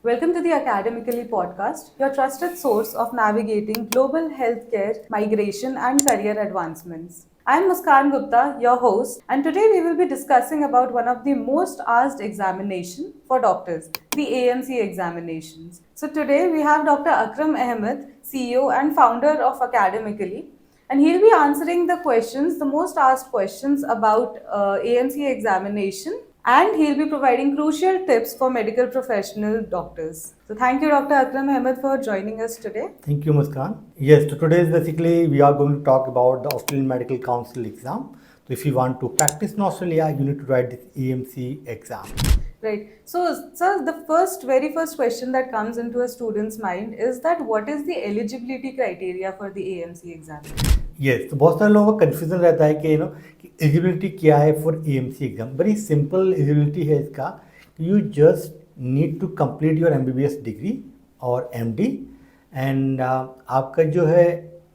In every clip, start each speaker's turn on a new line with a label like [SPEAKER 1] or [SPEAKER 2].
[SPEAKER 1] Welcome to the Academically podcast, your trusted source of navigating global healthcare, migration, and career advancements. I am Muskan Gupta, your host, and today we will be discussing about one of the most asked examination for doctors, the AMC examinations. So today we have Dr. Akram Ahmed, CEO and founder of Academically, and he'll be answering the most asked questions about AMC examination, and he'll be providing crucial tips for medical professional doctors. So thank you, Dr. Akram Ahmed, for joining us today.
[SPEAKER 2] Thank you, Muskan. Yes, so today is basically we are going to talk about the Australian Medical Council exam. So if you want to practice in Australia, you need to write this AMC exam.
[SPEAKER 1] Right. So, sir, the very first question that comes into a student's mind is that what is the eligibility criteria for the AMC exam?
[SPEAKER 2] Yes, तो बहुत सारे लोगों का confusion रहता है कि कि eligibility क्या है for AMC exam. Very simple eligibility है इसका. You just need to complete your MBBS degree और MD एंड आपका जो है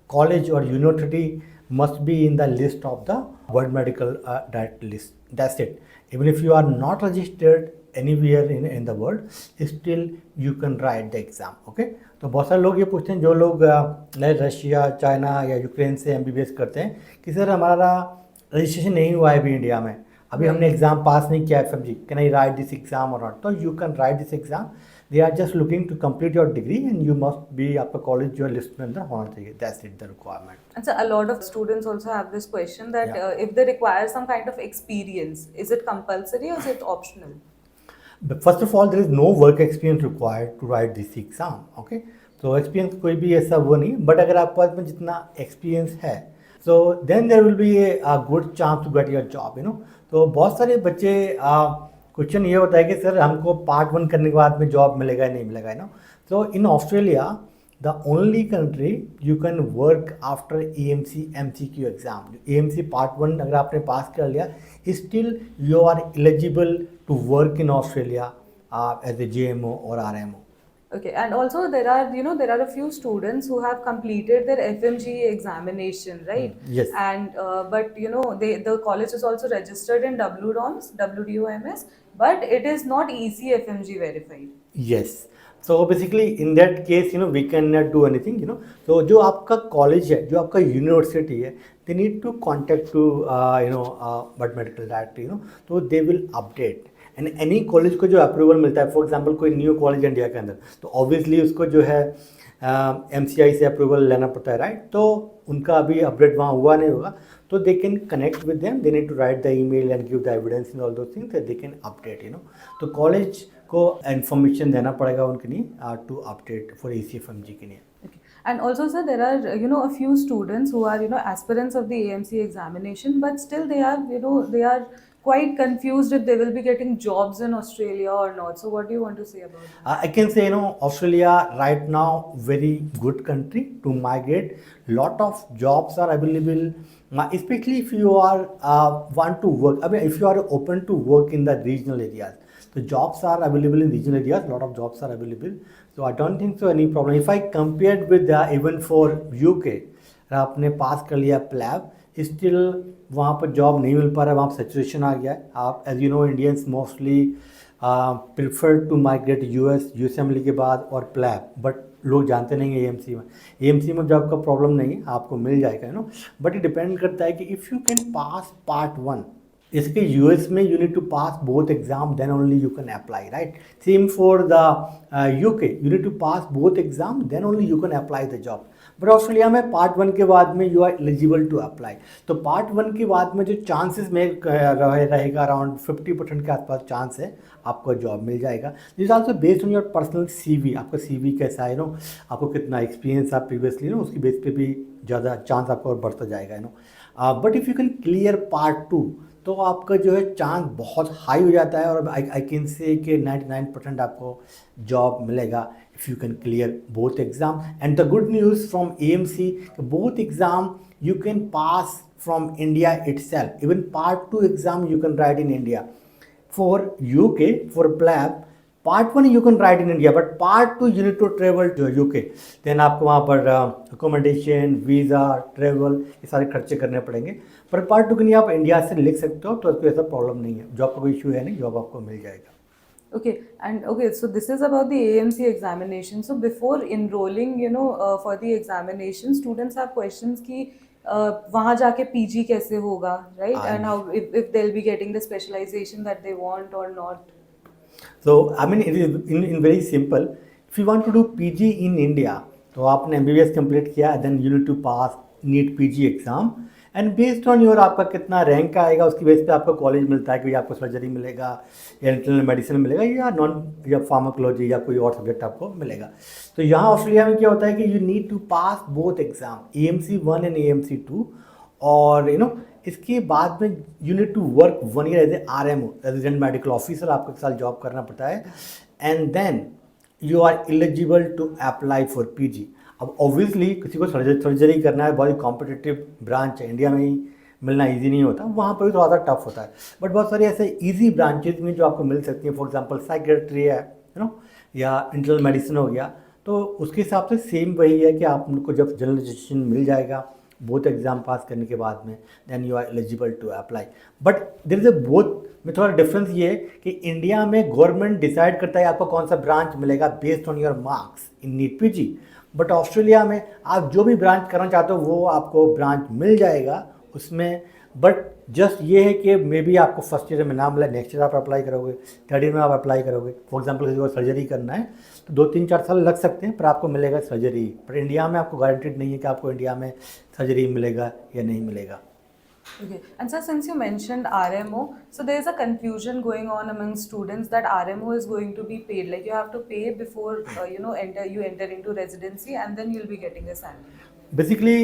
[SPEAKER 2] कॉलेज और university must be in the list of the World Medical Direct list. That's it. Even if you are not registered anywhere in the world, still you can write the exam. Okay? तो बहुत सारे लोग ये पूछते हैं जो लोग Russia, China या यूक्रेन से MBBS करते हैं कि सर हमारा रजिस्ट्रेशन नहीं हुआ है अभी इंडिया में, अभी हमने एग्जाम पास नहीं किया FMG, can I right this exam और नॉट? तो you can write this exam. They are just looking to complete your degree and you must be आपका कॉलेज जो लिस्ट में अंदर होना चाहिए. That's it, the requirement.
[SPEAKER 1] And so a lot of students also have this question that if they require some kind of experience, is it compulsory or is it optional?
[SPEAKER 2] But first of all, there is no work experience required to write this exam. Okay? So experience कोई भी ऐसा वो नहीं, but अगर आपके पास में जितना experience है, so then there will be a good chance to get your job. तो बहुत सारे बच्चे क्वेश्चन ये होता है कि सर हमको पार्ट 1 करने के बाद में जॉब मिलेगा या नहीं मिलेगा. So in Australia the only country you can work after AMC MCQ exam. AMC part 1 अगर आपने पास कर लिया, still you are eligible to work in Australia as a JMO और RMO.
[SPEAKER 1] Okay, and also there are a few students who have completed their FMG examination, right?
[SPEAKER 2] Yes.
[SPEAKER 1] And but the college is also registered in WDOMS, but it is not ECFMG verified.
[SPEAKER 2] Yes. So basically in that case, we cannot do anything. So जो आपका college है, जो आपका university है, they need to contact to World Medical Directory. तो they will update. And any college को जो approval मिलता है, फॉर एग्जांपल कोई न्यू कॉलेज इंडिया के अंदर, तो ऑब्वियसली उसको जो है MCI से अप्रूवल लेना पड़ता है, राइट? तो उनका अभी अपडेट वहाँ हुआ नहीं होगा, तो they can connect with them, they need to write the email and give the evidence in all those things that they can update. तो कॉलेज को इन्फॉर्मेशन देना पड़ेगा उनके लिए टू अपडेट फॉर ECFMG के लिए.
[SPEAKER 1] And also, sir, there are a few students who are aspirants of the AMC examination, but still they are quite confused if they will be getting jobs in Australia or not. So what do you want to say about that?
[SPEAKER 2] I can say, Australia right now very good country to migrate. Lot of jobs are available, especially if you are want to work. I mean, if you are open to work in the regional areas. So jobs are available in regional areas. Lot of jobs are available. So I don't think so any problem. If I compared with even for UK, आपने pass कर लिया PLAB, still वहाँ पर job नहीं मिल पा रहा है, वहाँ पर सेचुरेशन आ गया है. आप as you know Indians mostly prefer to migrate USMLE के बाद और प्लैब, बट लोग जानते नहीं हैं AMC में जॉब का प्रॉब्लम नहीं है, आपको मिल जाएगा. बट ये डिपेंड करता है कि if you can pass part 1. इसके US में you need to pass both exam, then only you can apply, right? Same for the UK, you need to pass both exam, then only you can apply the job. But Australia में part 1 के बाद में you are eligible to apply. तो part 1 के बाद में जो chances में रहेगा अराउंड 50% के आसपास चांस है आपको जॉब मिल जाएगा. This also based on your personal CV. आपका CV कैसा है, आपको कितना एक्सपीरियंस आप प्रीवियसली, उसकी बेस पे भी ज़्यादा चांस आपको और बढ़ता जाएगा. But if you can clear part 2, तो आपका जो है चांस बहुत हाई हो जाता है और आई कैन से कि 99% आपको जॉब मिलेगा if you can clear both exam. And the good news from AMC, both exam you can pass from India itself. Even part 2 exam you can write in India. For UK, for PLAB, part 1 you can write in India, but part 2 you need to travel to UK. Then आपको वहाँ पर accommodation, visa, travel ये सारे खर्चे करने पड़ेंगे. पर part 2 के लिए आप इंडिया से लिख सकते हो, तो इसको ऐसा प्रॉब्लम नहीं है. जॉब का कोई इशू है नहीं, जॉब आपको मिल जाएगा.
[SPEAKER 1] Okay, and okay, so this is about the AMC examination. So before enrolling, for the examination, students have questions कि वहाँ जाके PG कैसे होगा, right?
[SPEAKER 2] हाँ
[SPEAKER 1] And
[SPEAKER 2] ji.
[SPEAKER 1] how if they'll be getting the specialization that they want or not.
[SPEAKER 2] So I mean, it is in very simple. If you want to do PG in India, तो आपने MBBS complete किया, then you need to pass NEET PG exam, and based on your आपका कितना rank आएगा उसकी base पे आपको college मिलता है कि आपको सर्जरी मिलेगा या इंटरनल मेडिसिन मिलेगा या नॉन या फार्माकोलॉजी या कोई और सब्जेक्ट आपको मिलेगा. तो यहाँ ऑस्ट्रेलिया में क्या होता है कि you need to pass both exam AMC 1 and AMC 2, और इसके बाद में you need to work 1 year as a RMO, resident medical officer, आपको 1 साल जॉब करना पड़ता है, and then you are eligible to apply for PG. अब ऑब्वियसली किसी को सर्जरी करना है, बहुत ही कॉम्पिटिटिव ब्रांच है, इंडिया में ही मिलना इजी नहीं होता, वहाँ पर भी थोड़ा सा टफ होता है, बट बहुत सारे ऐसे इजी ब्रांचेज में जो आपको मिल सकती हैं. फॉर एग्जांपल साइकेट्री है, या इंटरनल मेडिसिन हो गया, तो उसके हिसाब से सेम वही है कि आपको जब जनरल रजिस्ट्रेशन मिल जाएगा बोथ एग्जाम पास करने के बाद में, then you are eligible to apply. But there is a both में थोड़ा डिफरेंस ये है कि इंडिया में गवर्नमेंट डिसाइड करता है आपको कौन सा ब्रांच मिलेगा based on your marks in NEET PG, but Australia में आप जो भी ब्रांच करना चाहते हो वो आपको ब्रांच मिल जाएगा उसमें. बट जस्ट ये है कि मे बी आपको फर्स्ट ईयर में ना मिला, नेक्स्ट ईयर आप अप्लाई करोगे, थर्ड ईयर में आप अप्लाई करोगे. फॉर एग्जांपल किसी को सर्जरी करना है तो 2-3-4 साल लग सकते हैं, पर आपको मिलेगा सर्जरी. पर इंडिया में आपको गारंटीड नहीं है कि आपको इंडिया में सर्जरी मिलेगा या नहीं मिलेगा.
[SPEAKER 1] Okay, and sir, since you mentioned RMO, so there is a confusion going on among students that RMO is going to be paid. Like you have to pay before enter into residency, and then you'll be getting a salary.
[SPEAKER 2] Basically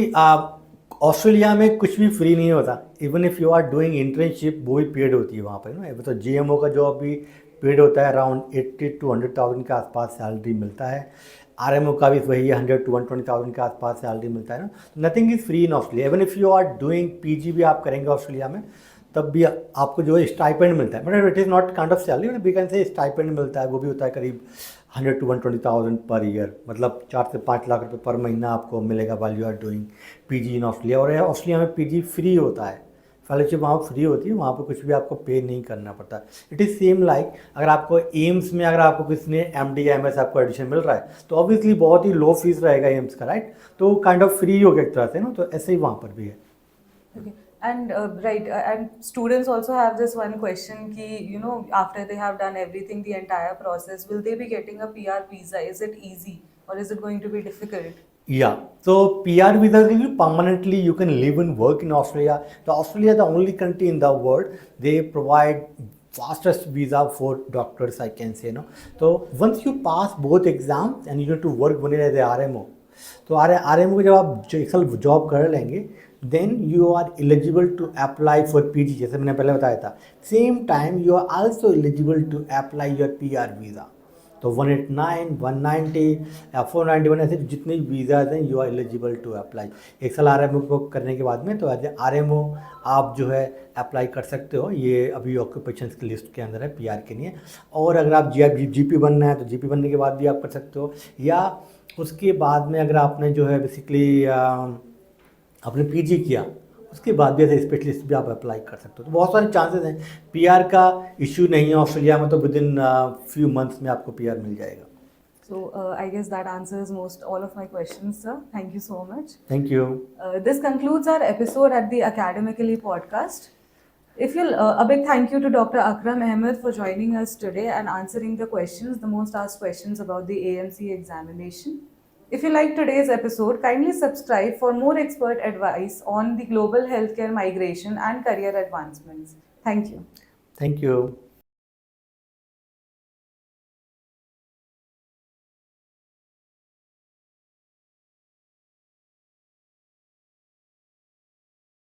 [SPEAKER 2] Australia में कुछ भी free नहीं होता. Even if you are doing internship वो भी paid होती है वहाँ पर ना. तो GMO का जॉब भी पेड होता है, अराउंड 80 to 100,000 के आसपास सैलरी मिलता है. RMO का भी वही 100 to 120,000 के आसपास सैलरी मिलता है ना. Nothing is free in Australia. Even if you are doing PG भी आप करेंगे ऑस्ट्रेलिया में तब भी आपको जो है स्टाइपेंड मिलता है, but it is not kind of salary, we can say stipend मिलता है. वो भी होता है करीब 100 to 120,000 पर ईयर, मतलब 4 से 5 लाख रुपए पर महीना आपको मिलेगा while you are doing PG in Australia. और ऑस्ट्रेलिया में PG फ्री होता है, फेलोशिप वहाँ फ्री होती है, वहाँ पर कुछ भी आपको पे नहीं करना पड़ता. इट इज़ सेम लाइक अगर आपको एम्स में अगर आपको किसी ने MD या MS आपको एडमिशन मिल रहा है तो ऑब्वियसली बहुत ही लो फीस रहेगा एम्स का, राइट. तो काइंड ऑफ फ्री हो गया एक तरह से ना, तो ऐसे ही वहाँ पर भी है.
[SPEAKER 1] Okay. And and students also have this one question कि after they have done everything, the entire process, will they be getting a PR visa? Is it easy or is it going to be difficult?
[SPEAKER 2] Yeah, so PR visa gives you permanently you can live and work in Australia. Australia is the only country in the world they provide fastest visa for doctors, I can say. So once you pass both exams and you need to work 1 year as a RMO, तो RMO जब आप एक साल job कर लेंगे then you are eligible to apply for PG, जैसे मैंने पहले बताया था. Same time you are also eligible to apply your PR visa. तो 189, 190 या 491 ऐसे जितने वीज़ाज हैं you are eligible to apply. एक साल RMO को करने के बाद में तो एज ए RMO आप जो है अप्लाई कर सकते हो. ये अभी ऑक्यूपेशंस की लिस्ट के अंदर है PR के लिए. और अगर आप GP बनना है तो GP बनने के बाद भी आप कर सकते हो, या उसके बाद में अगर आपने जो है बेसिकली आपने PG किया उसके बाद भी ऐसे स्पेशलिस्ट भी आप अप्लाई कर सकते हो. तो बहुत सारे चांसेस हैं. PR का इश्यू नहीं है ऑस्ट्रेलिया में, तो विद इन फ्यू मंथ्स में आपको PR मिल जाएगा.
[SPEAKER 1] So I guess that answers all of my questions, sir. Thank you so much.
[SPEAKER 2] Thank you.
[SPEAKER 1] This concludes our episode at the Academically podcast. A big thank you to Dr. Akram Ahmed for joining us today and answering the most asked questions about the AMC examination. If you like today's episode, kindly subscribe for more expert advice on the global healthcare migration and career advancements. Thank you.
[SPEAKER 2] Thank you.